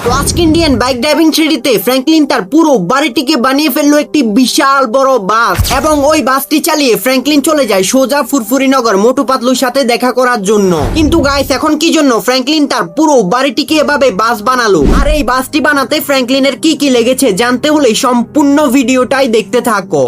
তো আজকে Indian bike driving থ্রিডিতে Franklin তার পুরো বাড়িটিকে বানিয়ে ফেললো একটি বিশাল বড় বাস, এবং ওই বাসটি চালিয়ে ফ্র্যাঙ্কলিন চলে যায় সোজা ফুরফুরিনগর মোটু পাতলুর সাথে দেখা করার জন্য। কিন্তু গাইস, এখন কি জন্য ফ্র্যাঙ্কলিন তার পুরো বাড়িটিকে এভাবে বাস বানালো, আর এই বাসটি বানাতে ফ্র্যাঙ্কলিনের কি কি লেগেছে জানতে হলে সম্পূর্ণ ভিডিওটাই দেখতে থাকো।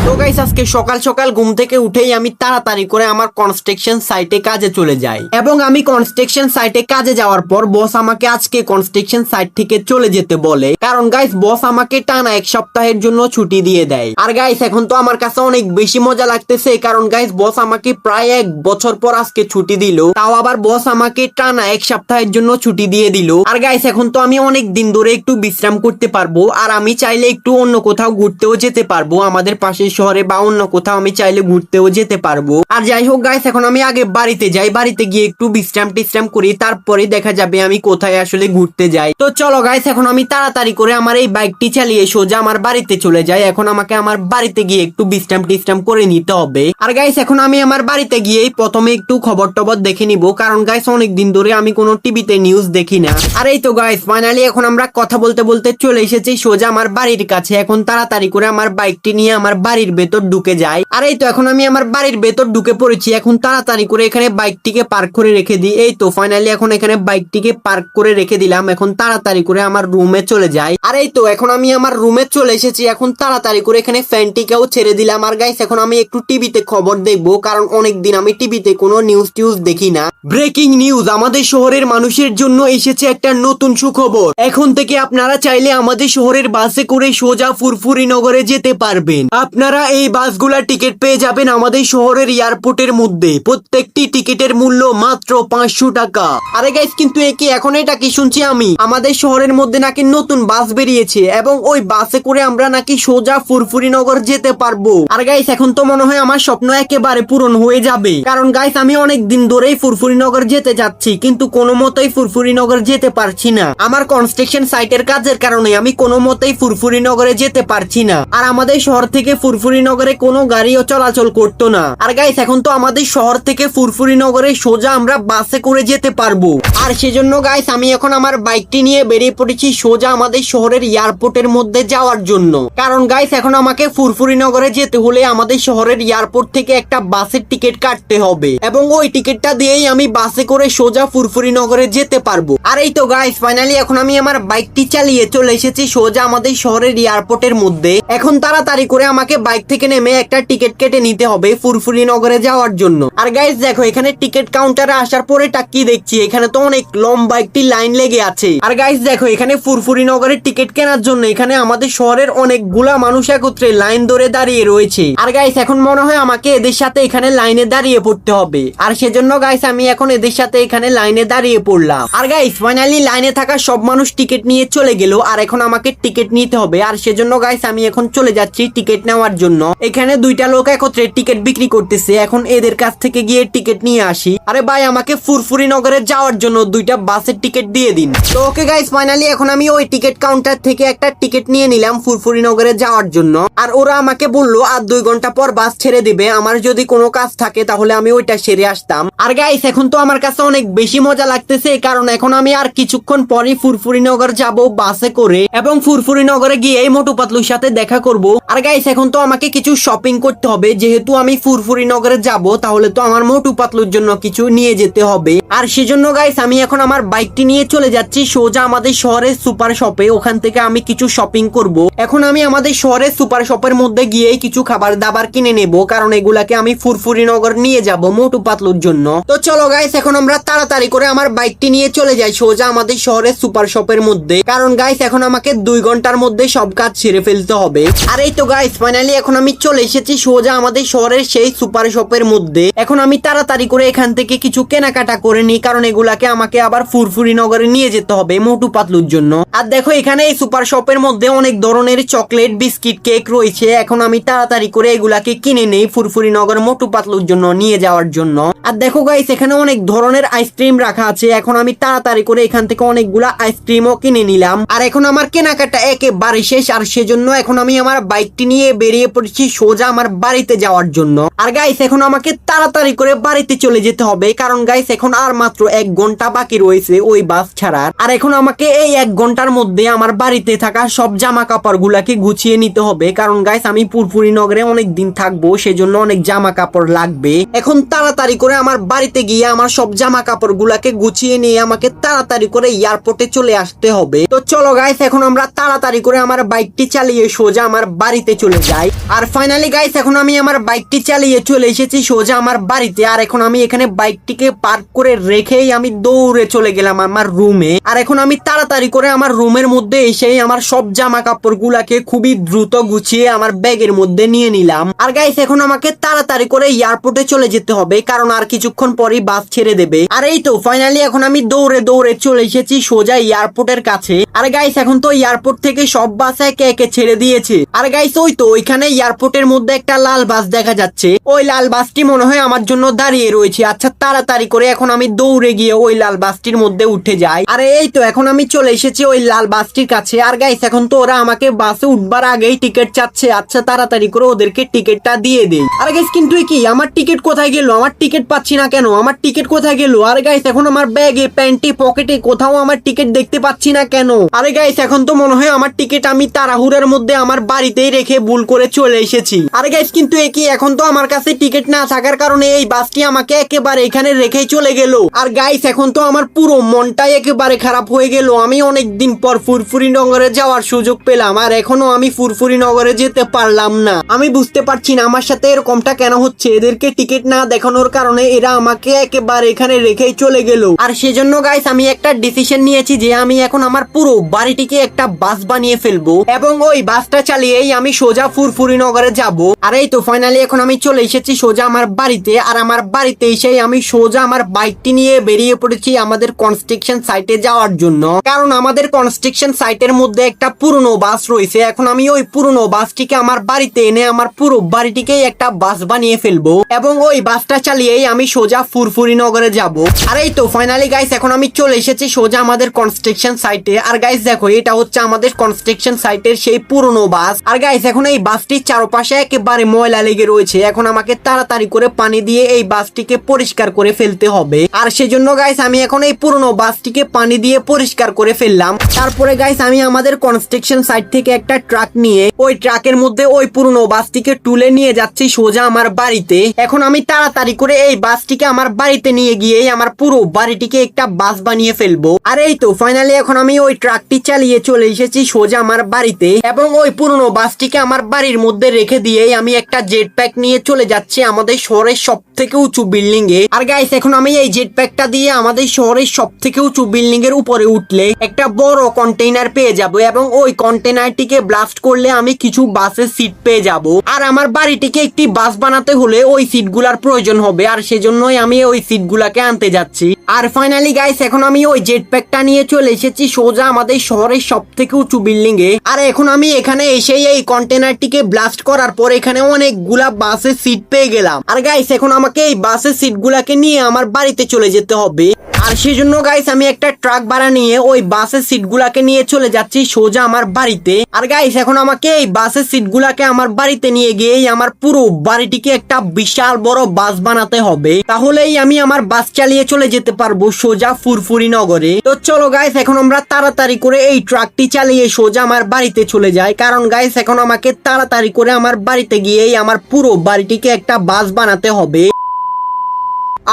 তো গাইস, আজকে সকাল সকাল ঘুম থেকে উঠেই আমি তাড়াতাড়ি করে আমার কনস্ট্রাকশন সাইটে কাজে চলে যাই, এবং আমি কনস্ট্রাকশন সাইটে কাজে যাওয়ার পর বস আমাকে আজকে কনস্ট্রাকশন সাইট থেকে চলে যেতে বলে, কারণ গাইস বস আমাকে টানা 1 সপ্তাহের জন্য ছুটি দিয়ে দেয়। আর গাইস, এখন তো আমার কাছে অনেক বেশি মজা লাগতেছে, কারণ গাইস বস আমাকে প্রায় 1 বছর পর আজকে ছুটি দিল, তাও আবার বস আমাকে টানা 1 সপ্তাহের জন্য ছুটি দিয়ে দিল। আর গাইস, এখন তো আমি অনেক দিন ধরে একটু বিশ্রাম করতে পারবো, আর আমি চাইলে একটু অন্য কোথাও ঘুরতেও যেতে পারবো, আমাদের পাশের শহরে বা অন্য কোথাও আমি চাইলে ঘুরতেও যেতে পারবো। আর যাই হোক গাইস, এখন আমি আগে বাড়িতে যাই, বাড়িতে গিয়ে একটু বিশ্রাম করি, তারপরে দেখা যাবে আমি কোথায় আসলে ঘুরতে যাই। তো চলো গাইস, এখন আমি তাড়াতাড়ি করে আমার এই বাইকটি চালিয়ে সোজা আমার বাড়িতে চলে যাই। এখন আমাকে আমার বাড়িতে গিয়ে একটু বিশ্রাম করে নিতে হবে। আর গাইস, এখন আমি আমার বাড়িতে গিয়ে প্রথমে একটু খবর টবর দেখে নিব, কারণ গাইস অনেক দিন ধরে আমি কোনো টিভিতে নিউজ দেখি না। আর এই তো গাইস, ফাইনালি এখন আমরা কথা বলতে বলতে চলে এসেছি সোজা আমার বাড়ির কাছে। এখন তাড়াতাড়ি করে আমার বাইকটি নিয়ে আমার বাড়ির ভেতর ঢুকে যাই। আর এই তো এখন আমি আমার বাড়ির ভেতর ঢুকে পড়েছি। এখন তাড়াতাড়ি করে এখানে বাইকটিকে পার্ক করে রেখে দিই। এই তো ফাইনালি এখন এখানে বাইকটিকে পার্ক করে রেখে দিলাম। এখন তাড়াতাড়ি করে আমার রুমে চলে যাই। আর এই তো এখন আমি আমার রুমে চলে এসেছি। এখন তাড়াতাড়ি করে এখানে ফ্যানটিকেও ছেড়ে দিলাম। আর গাইস, এখন আমি একটু টিভিতে খবর দেখবো, কারণ অনেকদিন আমি টিভিতে কোনো নিউজ টিউজ দেখি না। ব্রেকিং নিউজ, আমাদের শহরের মানুষের জন্য এসেছে একটা নতুন সুখবর। এখন থেকে আপনারা চাইলে আমাদের শহরের বাসে করে সোজা ফুরফুরিনগরে যেতে পারবেন। আপনারা এই বাসগুলা টিকিট পেয়ে যাবেন আমাদের শহরের এয়ারপোর্টের মধ্যে। প্রত্যেকটি টিকিটের মূল্য মাত্র 500 টাকা। আরে গাইস, কিন্তু এখন এটা কি শুনছি আমি, আমাদের শহরের মধ্যে নাকি নতুন বাস বেরিয়েছে, এবং ওই বাসে করে আমরা নাকি সোজা ফুরফুরিনগর যেতে পারবো। আর গাইস, এখন তো মনে হয় আমার স্বপ্ন একেবারে পূরণ হয়ে যাবে, কারণ গাইস আমি অনেক দিন ধরেই ফুরফুরিনগর যেতে যাচ্ছি, কিন্তু কোনো মতেই ফুরফুরিনগর যেতে পারছি না। আমার কনস্ট্রাকশন সাইটের কাজের কারণে আমি কোনো মতেই ফুরফুরিনগরে যেতে পারছি না। আর আমাদের শহর থেকে ফুরফুরিনগরে কোনো গাড়িও চলাচল করতো না। আর গাইস, এখন তো আমাদের শহর থেকে ফুরফুরিনগরে সোজা আমরা বাসে করে যেতে পারবো। আর সেজন্য গাইস আমি এখন আমার বাইকটি নিয়ে বেরিয়ে পড়েছি সোজা আমাদের শহরের এয়ারপোর্টের মধ্যে যাওয়ার জন্য, কারণ গাইস এখন আমাকে ফুরফুরিনগরে যেতে হলে আমাদের শহরের এয়ারপোর্ট থেকে একটা বাসের টিকিট কাটতে হবে, এবং ওই টিকিটটা দিয়েই আমি বাসে করে সোজা ফুরফুরিনগরে যেতে পারবো। আর এই তো গাইস, ফাইনালি এখন আমি আমার বাইকটি চালিয়ে চলে এসেছি সোজা আমাদের শহরের এয়ারপোর্টের মধ্যে। এখন তাড়াতাড়ি করে আমাকে বাইক থেকে নেমে একটা টিকিট কেটে নিতে হবে ফুরফুরিনগরে যাওয়ার জন্য। আর গাইস দেখো, এখানে টিকিট কাউন্টারে আসার পরে কি দেখছি, এখানে তো অনেক লম্বা একটি লাইন লেগে আছে। আর গাইস দেখো, এখানে ফুরফুরিনগরের টিকিট কেনার জন্য এখানে আমাদের শহরের অনেকগুলা মানুষ একত্রে লাইন ধরে দাঁড়িয়ে রয়েছে। আর গাইস, এখন মনে হয় আমাকে এদের সাথে এখানে লাইনে দাঁড়িয়ে পড়তে হবে, আর সেজন্য গাইস আমি এখন এদের সাথে এখানে লাইনে দাঁড়িয়ে পড়লাম। আর গাইস ফাইনালি লাইনে থাকা সব মানুষ টিকিট নিয়ে চলে গেল, আর এখন আমাকে টিকিট নিতে হবে। আর সেজন্য গাইস আমি এখন চলে যাচ্ছি টিকিট নেওয়ার জন্য। এখানে দুইটা লোক একত্রে টিকিট বিক্রি করতেছে, এখন এদের কাছ থেকে গিয়ে টিকিট নিয়ে আসি। আরে ভাই, আমাকে ফুরফুরিনগরে যাওয়ার জন্য 2টা বাসের টিকিট দিয়ে দিন। তো ওকে গাইস, ফাইনালি এখন আমি ওই টিকিট কাউন্টার থেকে একটা টিকিট নিয়ে নিলাম ফুরফুরিনগরে যাওয়ার জন্য। আর ওরা আমাকে বললো আর 2 ঘন্টা পর বাস ছেড়ে দিবে, আমার যদি কোনো কাজ থাকে তাহলে আমি ওইটা সেরে আসতাম। আর গাইস, এখন তো আমার কাছে অনেক বেশি মজা লাগতেছে, কারণ এখন আমি আর কিছুক্ষণ পরে ফুরফুরিনগর যাব বাসে করে, এবং ফুরফুরিনগরে গিয়ে এই মোটু পাতলুর সাথে দেখা করব। আর গাইস, এখন তো আমাকে কিছু শপিং করতে হবে, যেহেতু আমি ফুরফুরিনগরে যাব, তাহলে তো আমার মোটু পাতলুর জন্য কিছু নিয়ে যেতে হবে। আর সেজন্য গাইস আমি এখন আমার বাইকটি নিয়ে চলে যাচ্ছি সোজা আমাদের শহরের সুপার শপে, ওখান থেকে আমি কিছু শপিং করব। এখন আমি আমাদের শহরের সুপার শপের মধ্যে গিয়ে কিছু খাবার দাবার কিনে নেব, কারণ এগুলাকে আমি ফুরফুরিনগর নিয়ে যাব মোটু পাতলুর জন্য। তো চলো গাইস, এখন আমরা তাড়াতাড়ি করে আমার বাইকটি নিয়ে চলে যাই সোজা আমাদের শহরের সুপার শপের মধ্যে, কারণ গাইস এখন আমাকে 2 ঘন্টার মধ্যে সব কাজ সেরে ফেলতে হবে। আর এই তো গাইস, ফাইনালি এখন আমি চলে এসেছি সোজা আমাদের শহরের সেই সুপার শপের মধ্যে। এখন আমি তাড়াতাড়ি করে এখান থেকে কিছু কেনাকাটা করে নিই, কারণ এগুলাকে আমাকে আবার ফুরফুরিনগরে নিয়ে যেতে হবে মোটু পাতলুর জন্য। আর দেখো, এখানে এই সুপার শপের মধ্যে অনেক ধরনের চকলেট, বিস্কিট, কেক রয়েছে। এখন আমি তাড়াতাড়ি করে এগুলাকে কিনে নেই ফুরফুরিনগর মোটু পাতলুর জন্য নিয়ে যাওয়ার জন্য। আর দেখো গাইস, এখানে অনেক ধরনের আইসক্রিম রাখা আছে। এখন আমি তাড়াতাড়ি করে এখান থেকে অনেকগুলা আইসক্রিমও কিনে নিলাম। আর এখন আমার কেনাকাটা একেবারে শেষ, আর সেজন্য এখন আমি আমার বাইকটি নিয়ে বেরিয়ে পড়েছি সোজা আমার বাড়িতে যাওয়ার জন্য। আর গাইস এখন আমাকে তাড়াতাড়ি করে বাড়িতে চলে যেতে হবে, কারণ গাইস এখন আর মাত্র 1 ঘন্টা বাকি রয়েছে ওই বাস ছাড়ার। আর এখন আমাকে এই 1 ঘন্টার মধ্যে আমার বাড়িতে থাকা সব জামা কাপড় গুলাকে গুছিয়ে নিতে হবে, কারণ গাইস আমি ফুরফুরি নগরে অনেক দিন থাকবো, সেজন্য অনেক জামা কাপড় লাগবে। এখন তাড়াতাড়ি করে আমার বাড়িতে গিয়ে আমার সব জামা কাপড় গুলাকে গুছিয়ে নিয়ে আমাকে তাড়াতাড়ি করে এয়ারপোর্টে চলে আসতে হবে। তো চলো গাইস এখন আমরা তাড়াতাড়ি করে আমার বাইকটি চালিয়ে সোজা আমার বাড়িতে চলে যাই। আর ফাইনালি গাইস এখন আমি আমার বাইকটি চালিয়ে চলে এসেছি সোজা আমার বাড়িতে। আর এখন আমি এখানে বাইকটিকে পার্ক করে রেখেই আমি দৌড়ে চলে গেলাম আমার রুমে। আর এখন আমি তাড়াতাড়ি করে আমার রুমের মধ্যে এসে আমার সব জামা কাপড় গুলাকে খুবই দ্রুত গুছিয়ে আমার ব্যাগের মধ্যে নিয়ে নিলাম। আর গাইস এখন আমাকে তাড়াতাড়ি করে এয়ারপোর্টে চলে যেতে হবে, কারণ আর কিছুক্ষণ পরই বাস ছেড়ে দেবে। আর এই তো ফাইনালি এখন আমি দৌড়ে দৌড়ে চলে এসেছি সোজা এয়ারপোর্টের কাছে। আর গাইস এখন তো এয়ারপোর্ট থেকে সব বাস একে একে ছেড়ে দিয়েছে। আর গাইস ওই তো ওইখানে এয়ারপোর্টের মধ্যে একটা লাল বাস দেখা যাচ্ছে, ওই লাল বাসটি মনে হয় আমার জন্য দাঁড়িয়ে রয়েছে। আচ্ছা তাড়াতাড়ি করে এখন আমি দৌড়ে গিয়ে ওই লাল বাসটির মধ্যে উঠে যাই। আর এই তো এখন আমি চলে এসেছি ওই লাল বাসটির কাছে। আর গাইস এখন তো ওরা আমাকে বাসে উঠবার আগেই টিকিট চাচ্ছে। আচ্ছা তাড়াতাড়ি করে ওদেরকে টিকিটটা দিয়ে দেই। আর গাইস কিন্তু কি আমার টিকিট কোথায় গেল? আমার টিকিট পাচ্ছি না কেন? আমার টিকিট কোথায় গেল? আর গাইস এখন আমার ব্যাগে, প্যান্টি, পকেটে কোথাও আমার টিকিট দেখতে পাচ্ছি না কেন? আরে গাইস এখন তো মনে হয় আমার টিকিট আমি তাড়াহুড়োর মধ্যে আমার বাড়িতেই রেখে ভুল করে চলে এসেছি। আরে গাইস কিন্তু কি এখন তো আমার কাছে টিকিট না থাকার কারণে এই বাসটি আমাকে একেবারে এখানে রেখেই চলে গেল। আর গাইস এখন তো আমার পুরো মনটাই একেবারে খারাপ হয়ে গেল। আমি অনেক দিন পর ফুরফুরি নগরে যাওয়ার সুযোগ পেলাম, আর এখনো আমি ফুরফুরি নগরে যেতে পারলাম না। আমি বুঝতে পারছি না আমার সাথে এরকমটা কেন হচ্ছে। এদেরকে টিকিট না দেখানোর কারণে এরা আমাকে একেবারে এখানে রেখেই চলে গেল। আর সেজন্য গাইস আমি একটা ডিসিশন নিয়েছি যে আমি এখন আমার পুরো বাড়িটিকে একটা বাস বানিয়ে ফেলবো এবং ওই বাসটা চালিয়েই আমি সোজা ফুরফুরি নগরে যাব। আর এই তো ফাইনালি এখন আমি চলে এসেছি সোজা আমার বাড়িতে। আর আমার বাড়িতে এসেই আমি সোজা আমার বাইকটি নিয়ে বেরিয়ে পড়েছি আমাদের কনস্ট্রাকশন সাইটে যাওয়ার জন্য, কারণ আমাদের কনস্ট্রাকশন সাইটের মধ্যে একটা পুরনো বাস রয়েছে। এখন আমি ওই পুরনো বাসটিকে আমার বাড়িতে এনে আমার পুরো বাড়িটিকেই একটা বাস বানিয়ে ফেলবো এবং ওই বাসটা চালিয়েই আমি সোজা ফুরফুরি নগরে যাব। আর এই তো ফাইনালি গাইস এখন আমি চলে এসেছি সোজা আমাদের কনস্ট্রাকশন সাইটে। আর গাইস দেখো এটা হচ্ছে আমাদের কনস্ট্রাকশন সাইটের সেই পুরনো বাস। আর গাইস এখন এই বাসটির চারপাশে একেবারে ময়লা লেগে রয়েছে। এখন আমাকে তাড়াতাড়ি করে পানি দিয়ে এই বাসটিকে পরিষ্কার করে ফেলতে হবে। আর সেজন্য গাইস আমি এখন এই পুরনো বাসটিকে পানি দিয়ে পরিষ্কার করে ফেললাম। তারপরে গাইস আমি আমাদের কনস্ট্রাকশন সাইট থেকে একটা ট্রাক নিয়ে ওই ট্রাকের মধ্যে ওই পুরনো বাসটিকে তুলে নিয়ে যাচ্ছি সোজা আমার বাড়িতে। এখন আমি তাড়াতাড়ি করে এই বাসটিকে আমার বাড়িতে নিয়ে গিয়ে আমার পুরো বাড়িটিকে একটা বাস বানিয়ে ফেলবো। আর এই তো ফাইনালি এখন আমি ওই ট্রাকটি চালিয়ে চলে এসেছি সোজা আমার বাড়িতে এবং ওই পুরনো বাসটিকে আমার বাড়ির মধ্যে রেখে দিয়ে আমি একটা জেট প্যাক নিয়ে চলে যাচ্ছি আমাদের শহরের সব থেকে উঁচু বিল্ডিং এ। আর গাইস এখন আমি এই জেট প্যাকটা দিয়ে আমাদের শহরের সব থেকে উঁচু বিল্ডিং এর উপরে উঠলে একটা বড় কন্টেইনার পেয়ে যাব এবং ওই কন্টেইনারটিকে ব্লাস্ট করলে আমি কিছু বাসের সিট পেয়ে যাব। আর আমার বাড়িটিকে একটি বাস বানাতে হলে ওই সিটগুলার প্রয়োজন হবে, আর সেজন্যই আমি ওই সিটগুলাকে আনতে যাচ্ছি। আর ফাইনালি গাইস এখন আমি ওই জেট প্যাকটা নিয়ে চলে এসেছি সোজা আমাদের শহরের সব থেকে উঁচু বিল্ডিং এ। আর এখন আমি এখানে এসেই এই কন্টেইনারটিকে ব্লাস্ট করার পর এখানে অনেকগুলা বাসের সিট পেয়ে গেলাম। আর গাইস এখন আমাকে এই বাসের সিটগুলাকে নিয়ে আমার বাড়িতে চলে যেতে হবে। আর সেজন্য গাইস আমি একটা ট্রাক ভাড়া নিয়ে ওই বাসের সিটগুলাকে নিয়ে চলে যাচ্ছি সোজা আমার বাড়িতে। আর গাইস এখন আমাকে এই বাসের সিটগুলাকে আমার বাড়িতে নিয়ে গিয়ে আমার পুরো বাড়িটিকে একটা বিশাল বড় বাস বানাতে হবে, তাহলেই আমি আমার বাস চালিয়ে চলে যেতে পারবো সোজা ফুরফুরি নগরে। তো চলো গাইস এখন আমরা তাড়াতাড়ি করে এই ট্রাকটি চালিয়ে সোজা আমার বাড়িতে চলে যাই, কারণ গাইস এখন আমাকে তাড়াতাড়ি করে আমার বাড়িতে গিয়েই আমার পুরো বাড়িটিকে একটা বাস বানাতে হবে।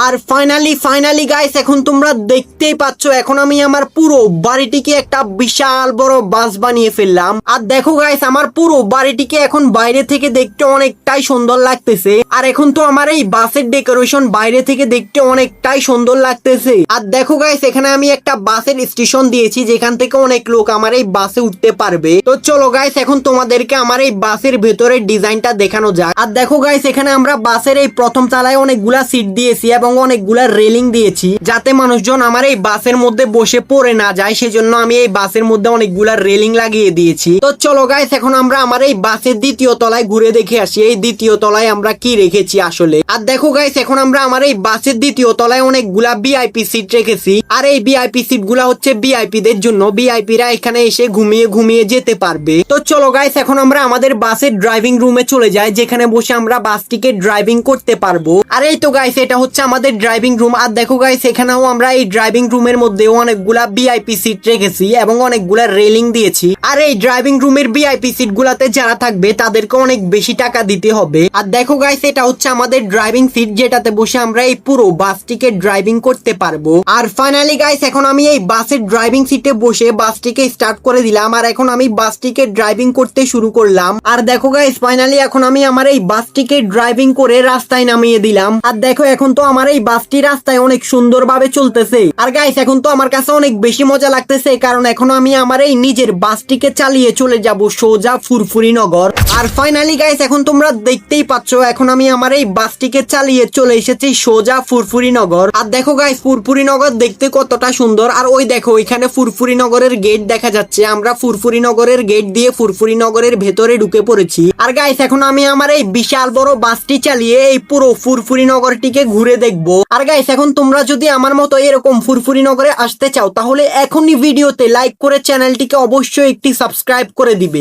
আর ফাইনালি গাইস এখন তোমরা দেখতেই পাচ্ছ এখন আমি আমার পুরো বাড়িটিকে একটা বিশাল বড় বাস বানিয়ে ফেললাম। আর দেখো গাইস আমার পুরো বাড়িটিকে এখন বাইরে থেকে দেখতে অনেকটাই সুন্দর লাগতেছে। আর এখন তো আমার এই বাসের ডেকোরেশন বাইরে থেকে দেখতে অনেকটাই সুন্দর লাগতেছে। আর দেখো গাইস এখানে আমি একটা বাসের স্টেশন দিয়েছি যেখান থেকে অনেক লোক আমার এই বাসে উঠতে পারবে। তো চলো গাইস এখন তোমাদেরকে আমার এই বাসের ভেতরের ডিজাইনটা দেখানো যাক। আর দেখো গাইস এখানে আমরা বাসের এই প্রথম তলায় অনেকগুলা সিট দিয়েছি এবং এবং অনেকগুলা রেলিং দিয়েছি যাতে মানুষজন আমার এই বাসের মধ্যে বসে পড়ে না যায়, সেজন্য আমি এই বাসের মধ্যে অনেকগুলা রেলিং লাগিয়ে দিয়েছি। তো চলো গাইস, এখন আমরা আমার এই বাসের দ্বিতীয় তলায় ঘুরে দেখে আসি এই দ্বিতীয় তলায় আমরা কি রেখেছি আসলে। আর দেখো গাইস, এখন আমরা আমার এই বাসের দ্বিতীয় তলায় অনেকগুলা ভিআইপি সিট রেখেছি। আর এই ভিআইপি সিট গুলা হচ্ছে ভিআইপি দের জন্য, ভিআইপিরা এখানে এসে ঘুমিয়ে ঘুমিয়ে যেতে পারবে। তো চলো গাইস, এখন আমরা আমাদের বাসের ড্রাইভিং রুমে চলে যাই, যেখানে বসে আমরা বাসটিকে ড্রাইভিং করতে পারবো। আর এই তো গাইস, এটা হচ্ছে আমাদের ড্রাইভিং রুম। আর দেখো গাইস, এখানেও আমরা এই ড্রাইভিং রুমের মধ্যে অনেকগুলা ভিআইপি সিট রেখেছি এবং অনেকগুলা রেলিং দিয়েছি। আর এই ড্রাইভিং রুমের ভিআইপি সিট গুলাতে যারা থাকবে তাদেরকে অনেক বেশি টাকা দিতে হবে। আর দেখো গাইস, এটা হচ্ছে আমাদের ড্রাইভিং সিট, যেটাতে বসে আমরা এই পুরো বাসটিকে ড্রাইভিং করতে পারবো। আর ফাইনালি গাইস, এখন আমি এই বাসের ড্রাইভিং সিটে বসে বাসটিকে স্টার্ট করে দিলাম। আর এখন আমি বাসটিকে ড্রাইভিং করতে শুরু করলাম। আর দেখো গাইস, ফাইনালি এখন আমি আমার এই বাসটিকে ড্রাইভিং করে রাস্তায় নামিয়ে দিলাম। আর দেখো, এখন তো আমার এই বাসটি রাস্তায় অনেক সুন্দরভাবে চলতেছে। আর গাইস, এখন তো আমার কাছে অনেক বেশি মজা লাগতেছে, কারণ এখন আমি আমার এই নিজের বাসটিকে চালিয়ে চলে যাব সোজা ফুরফুরি নগর। আর ফাইনালি গাইস, এখন তোমরা দেখতেই পাচ্ছ, এখন আমি আমার এই বাসটিকে চালিয়ে চলে এসেছি সোজা ফুরফুরি নগর। আর দেখো গাইস, ফুরফুরি নগর দেখতে কতটা সুন্দর। আর ওই দেখো, ওইখানে ফুরফুরি নগরের গেট দেখা যাচ্ছে। আমরা ফুরফুরি নগরের গেট দিয়ে ফুরফুরি নগরের ভেতরে ঢুকে পড়েছি। আর গাইস, এখন আমি আমার এই বিশাল বড় বাসটি চালিয়ে এই পুরো ফুরফুরি নগরটিকে ঘুরে দেখবো। আর গাইস, এখন তোমরা যদি আমার মতো এরকম ফুরফুরি নগরে আসতে চাও, তাহলে এখনই ভিডিওতে লাইক করে চ্যানেলটিকে অবশ্যই একটি সাবস্ক্রাইব করে দিবে।